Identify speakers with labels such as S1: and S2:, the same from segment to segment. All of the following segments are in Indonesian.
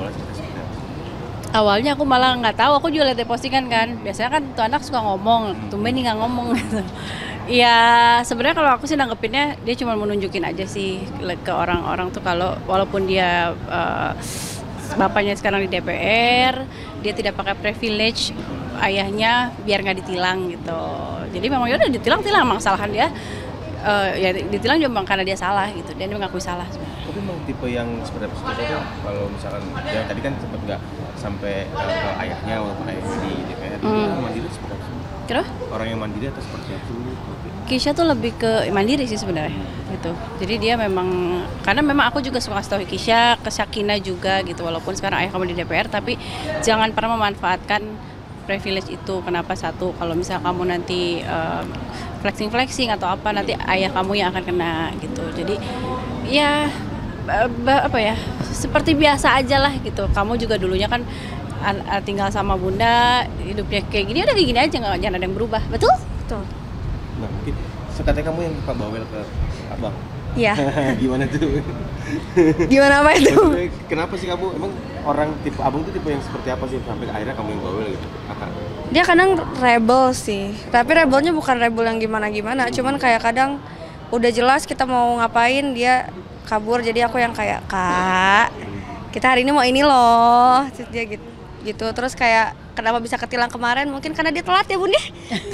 S1: Awalnya cerita seperti apa?
S2: Awalnya aku malah nggak tahu, aku juga lihat postingan kan. Biasanya kan tuh anak suka ngomong, tumben nih nggak ngomong gitu. Ya sebenarnya kalau aku sih nanggepinnya dia cuma mau nunjukin aja sih ke orang-orang tuh kalau walaupun dia bapaknya sekarang di DPR, dia tidak pakai privilege ayahnya biar nggak ditilang gitu. Jadi memang ya udah ditilang, memang kesalahan dia. Ya ditilang cuma karena dia salah gitu, dia mengakui salah sebenarnya.
S1: Tapi memang tipe yang seperti apa sih? Kalau misalkan yang tadi kan sempat nggak sampai ke ayahnya walaupun ayahnya di DPR, orang mandiri seperti apa?
S2: Kenapa?
S1: Orang yang mandiri atau seperti itu?
S2: Kisha tuh lebih ke mandiri sih sebenarnya gitu. Jadi dia memang karena memang aku juga suka kasih tahu Kisha, ke Syakina juga gitu. Walaupun sekarang ayah kamu di DPR, tapi jangan pernah memanfaatkan privilege itu. Kenapa? Satu, kalau misal kamu nanti flexing atau apa, nanti ayah kamu yang akan kena gitu. Jadi ya apa ya, seperti biasa aja lah gitu. Kamu juga dulunya kan tinggal sama bunda, hidupnya kayak gini, udah kayak gini aja, jangan ada yang berubah. Betul? Betul.
S1: Nah mungkin sekatanya kamu yang suka bawel ke abang.
S3: Iya.
S1: Gimana tuh?
S3: Gimana apa itu?
S1: Maksudnya, kenapa sih kamu emang orang tipe abang tuh tipe yang seperti apa sih sampai akhirnya kamu yang bawel gitu? Kakak.
S3: Dia kadang rebel sih, tapi rebelnya bukan rebel yang gimana-gimana, cuman kayak kadang udah jelas kita mau ngapain dia kabur, jadi aku yang kayak, Kak, kita hari ini mau ini loh, dia gitu. Terus kayak kenapa bisa ketilang kemarin, mungkin karena dia telat ya bun ya,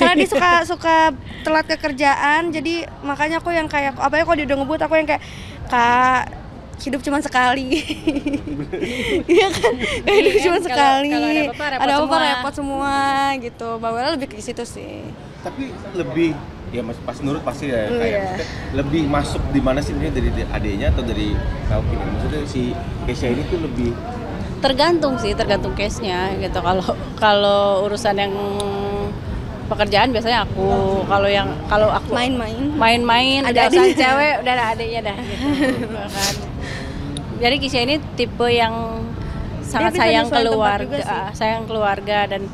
S3: karena dia suka telat ke kerjaan, jadi makanya aku yang kayak, apalagi kalau dia udah ngebut, aku yang kayak, Kak, hidup cuma sekali. Iya kan, hidup cuma sekali.
S2: Kalau
S3: ada apa-apa repot semua gitu. Bawelnya lebih ke situ sih.
S1: Tapi lebih ya pas nurut pasti ya kayak maksudnya lebih masuk di mana sih ini dari adenya atau dari Kalvin? Maksudnya si Kesha ini tuh lebih
S2: Tergantung case-nya gitu. Kalau urusan yang pekerjaan biasanya aku, kalau aku main-main ada urusan cewek udah ada adeknya dah gitu kan. Jadi Kisha ini tipe yang sangat sayang keluarga dan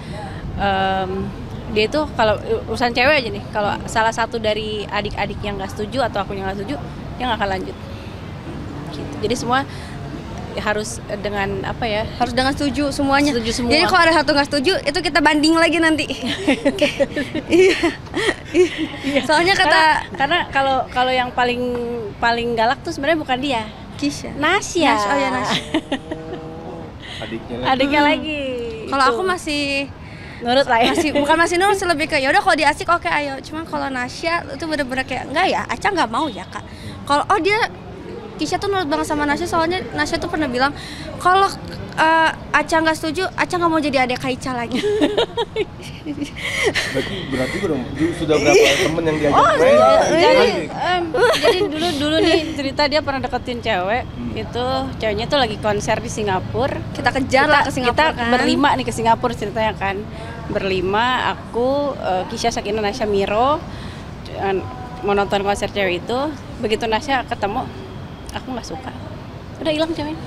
S2: dia itu kalau urusan cewek aja nih, kalau salah satu dari adik-adik yang nggak setuju atau aku yang nggak setuju, dia nggak akan lanjut gitu. Jadi semua harus dengan apa ya,
S3: harus dengan setuju semuanya.
S2: Setuju semua.
S3: Jadi kalau ada satu nggak setuju itu kita banding lagi nanti. Iya. Soalnya
S2: karena kalau yang paling galak tuh sebenarnya bukan dia,
S3: Kisha.
S2: Nasya.
S3: Oh ya Nasya.
S1: adiknya
S2: lagi.
S3: Kalau aku masih
S2: nurut lah ya.
S3: Masih nurut sih, lebih ke ya udah kalau dia asik oke ayo. Cuman kalau Nasya itu bener-bener kayak enggak ya, Aca nggak mau ya Kak. Kalau dia Kisha tuh nurut banget sama Nasya, soalnya Nasya tuh pernah bilang kalau Aca nggak setuju, Aca nggak mau jadi adik Kaica lagi.
S1: berarti sudah berapa temen yang diajak main?
S2: Jadi dulu nih cerita dia pernah deketin cewek, itu ceweknya tuh lagi konser di Singapura.
S3: Kita kejar lah ke Singapura
S2: kita
S3: kan.
S2: berlima nih ke Singapura ceritanya kan. Berlima, aku, Kisha, Sakina, Nasya, Miro mau nonton konser cewek itu. Begitu Nasya ketemu, aku nggak suka, udah hilang ceweknya.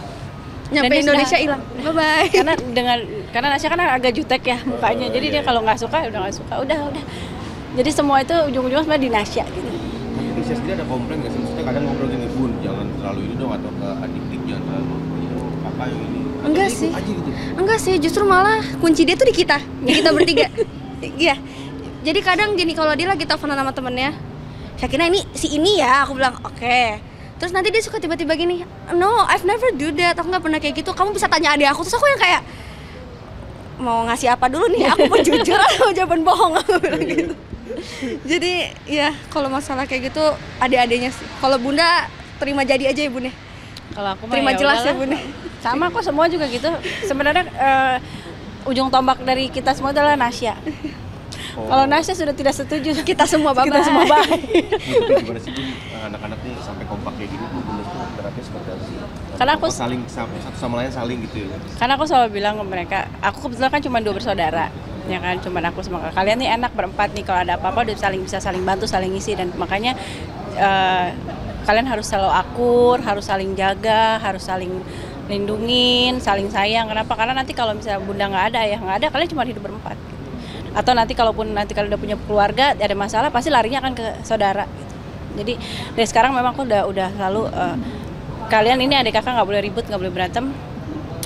S3: Nyampe Indonesia hilang, bye bye.
S2: Karena Nasya kan agak jutek ya mukanya, jadi dia kalau nggak suka udah nggak suka, udah. Jadi semua itu ujung-ujungnya sebenarnya di Nasya gitu.
S1: Kisha sendiri ada komplain nggak sih? Maksudnya kadang ngobrol gini, Bun, jangan terlalu ini dong, atau ke adik-adik jangan terlalu kakak yang ini.
S3: Enggak sih, justru malah kunci dia tuh di kita bertiga. Iya. Jadi kadang gini, kalau dia lagi teleponan sama temennya, Syakina ini ya, aku bilang oke. Terus nanti dia suka tiba-tiba gini, no, I've never do that, aku nggak pernah kayak gitu. Kamu bisa tanya adik aku. Terus aku yang kayak mau ngasih apa dulu nih? Aku mau jujur atau jawaban bohong, aku bilang gitu. Jadi ya kalau masalah kayak gitu adik-adiknya sih. Kalau bunda terima jadi aja ya bunda.
S2: Kalau aku
S3: terima jelas ya bunda.
S2: Sama kok, semua juga gitu. Sebenarnya ujung tombak dari kita semua adalah Nasya. Kalau Nasya sudah tidak setuju,
S3: kita semua bye-bye.
S1: Gimana sih anak-anak nih sampai kompak kayak gini, bunda tuh berarti seperti apa sih?
S2: Karena aku
S1: saling satu sama lain saling gitu ya.
S2: Karena aku selalu bilang ke mereka, aku kebetulan kan cuma 2 bersaudara, ya kan, cuma aku sama kakak. Kalian nih enak berempat nih, kalau ada apa-apa udah bisa saling bantu, saling ngisi, dan makanya kalian harus selalu akur, harus saling jaga, harus saling lindungin, saling sayang. Kenapa? Karena nanti kalau misalnya bunda nggak ada, ayah nggak ada, kalian cuma hidup berempat. Gitu. Atau nanti kalaupun kalian udah punya keluarga, ada masalah, pasti larinya akan ke saudara. Gitu. Jadi dari sekarang memang aku udah selalu kalian ini adik kakak nggak boleh ribut, nggak boleh berantem,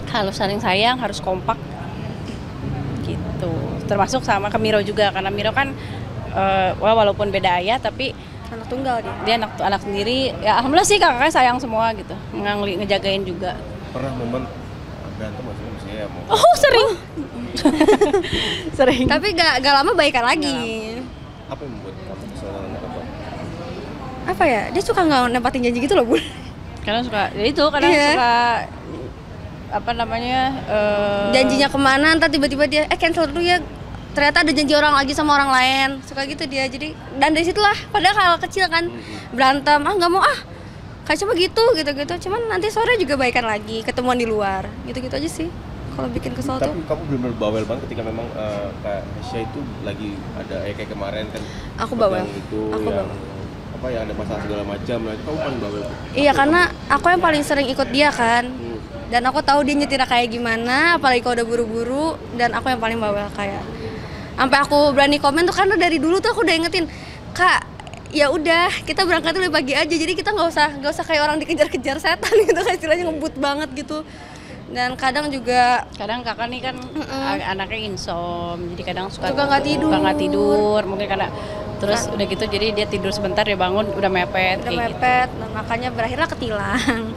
S2: harus saling sayang, harus kompak gitu. Termasuk sama ke Miro juga, karena Miro kan walaupun beda ayah tapi
S3: anak tunggal
S2: dia anak sendiri. Ya alhamdulillah sih kakaknya sayang semua gitu, ngejagain juga.
S1: Pernah momen berantem maksudnya misalnya mau
S2: Oh sering. Sering.
S3: tapi gak lama baikan lagi.
S1: apa yang membuat kamu kesel dengan apa?
S3: Apa ya, dia suka nggak nempatin janji gitu loh Bun.
S2: Kadang suka, ya itu kadang
S3: Iya.
S2: suka apa namanya
S3: Janjinya kemana, ntar tiba-tiba dia cancel dulu ya, ternyata ada janji orang lagi sama orang lain, suka gitu dia. Jadi dan dari situlah, padahal hal kecil kan, berantem nggak mau kayak coba gitu cuman nanti sore juga baikan lagi, ketemuan di luar gitu aja sih kalau bikin kesel tuh.
S1: Tapi kamu benar-benar bawel banget ketika memang kayak Hesya itu lagi ada kayak kemarin kan
S3: Aku bawel.
S1: yang itu
S3: Aku
S1: yang
S3: bawel.
S1: apa ya ada masalah segala macam, nah itu kamu paling bawel tuh.
S3: Iya, karena aku yang paling sering ikut dia kan, dan aku tahu dia nyetir kayak gimana, apalagi kalau udah buru-buru, dan aku yang paling bawel kayak sampai aku berani komen tuh karena dari dulu tuh aku udah ingetin, Kak, ya udah kita berangkat lebih pagi aja, jadi kita nggak usah kayak orang dikejar-kejar setan gitu, kayak istilahnya ngebut banget gitu. Dan kadang
S2: kakak nih kan anaknya insom, jadi kadang suka
S3: nggak
S2: tidur, mungkin karena terus udah gitu jadi dia tidur sebentar dia bangun udah mepet
S3: udah
S2: kayak
S3: mepet,
S2: gitu.
S3: nah makanya berakhirlah ketilang.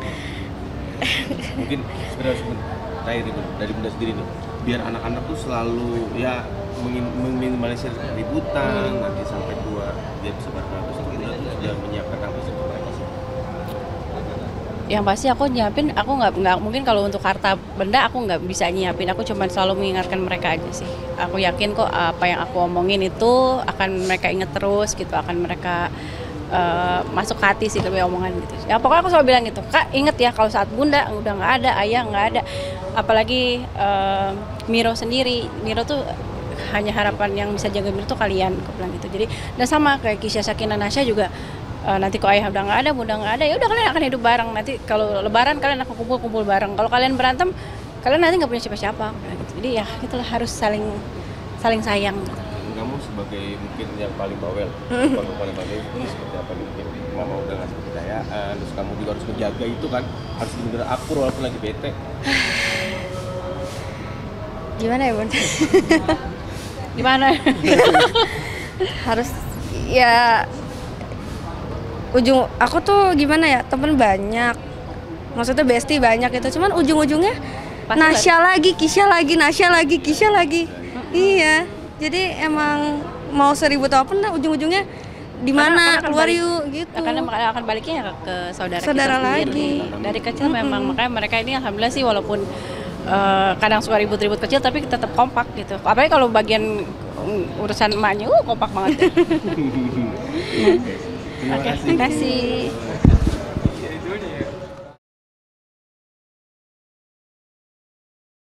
S1: Mungkin sebenarnya dari Bunda sendiri nih, biar anak-anak tuh selalu ya meminimalisir keributan, nanti sampai tua dia bisa bareng terus Bunda tuh sudah menyiapkan apa sih untuk mereka sih?
S2: Yang pasti aku nyiapin, aku nggak mungkin kalau untuk harta benda aku nggak bisa nyiapin, aku cuma selalu mengingatkan mereka aja sih. Aku yakin kok apa yang aku omongin itu akan mereka inget terus gitu, akan mereka masuk hati sih lebih omongan gitu. Ya pokoknya aku selalu bilang gitu, Kak inget ya kalau saat Bunda udah nggak ada, ayah nggak ada, apalagi Miro sendiri, Miro tuh hanya harapan yang bisa jaga Miro tuh kalian, aku bilang gitu. Jadi dan sama kayak Kisha, Sakinah, Nasya juga. Nanti kalau ayah udah nggak ada, bunda nggak ada, ya udah kalian akan hidup bareng. Nanti kalau lebaran kalian akan kumpul bareng. Kalau kalian berantem, kalian nanti nggak punya siapa-siapa. Jadi ya itulah harus saling sayang.
S1: Kamu sebagai mungkin yang paling bawel, paling bawel itu seperti apa nih? Mungkin mama udah ngasih kepercayaan, terus kamu juga harus menjaga itu kan, harus benar-benar akur walaupun lagi bete.
S3: Gimana ya Bun?
S2: Gimana?
S3: Harus ya, aku tuh gimana ya, temen banyak, maksudnya bestie banyak gitu, cuman ujung-ujungnya Nasya lagi, Kisha lagi, Nasya lagi, Kisha lagi. Iya, jadi emang mau seribut apapun ujung-ujungnya di mana keluar yuk gitu.
S2: Karena akan baliknya ya ke saudara kita
S3: lagi.
S2: sendiri. Dari kecil memang makanya mereka ini alhamdulillah sih walaupun kadang suka ribut-ribut kecil tapi tetap kompak gitu. Apalagi kalau bagian urusan emaknya kompak banget.
S1: Terima kasih.
S2: Terima kasih.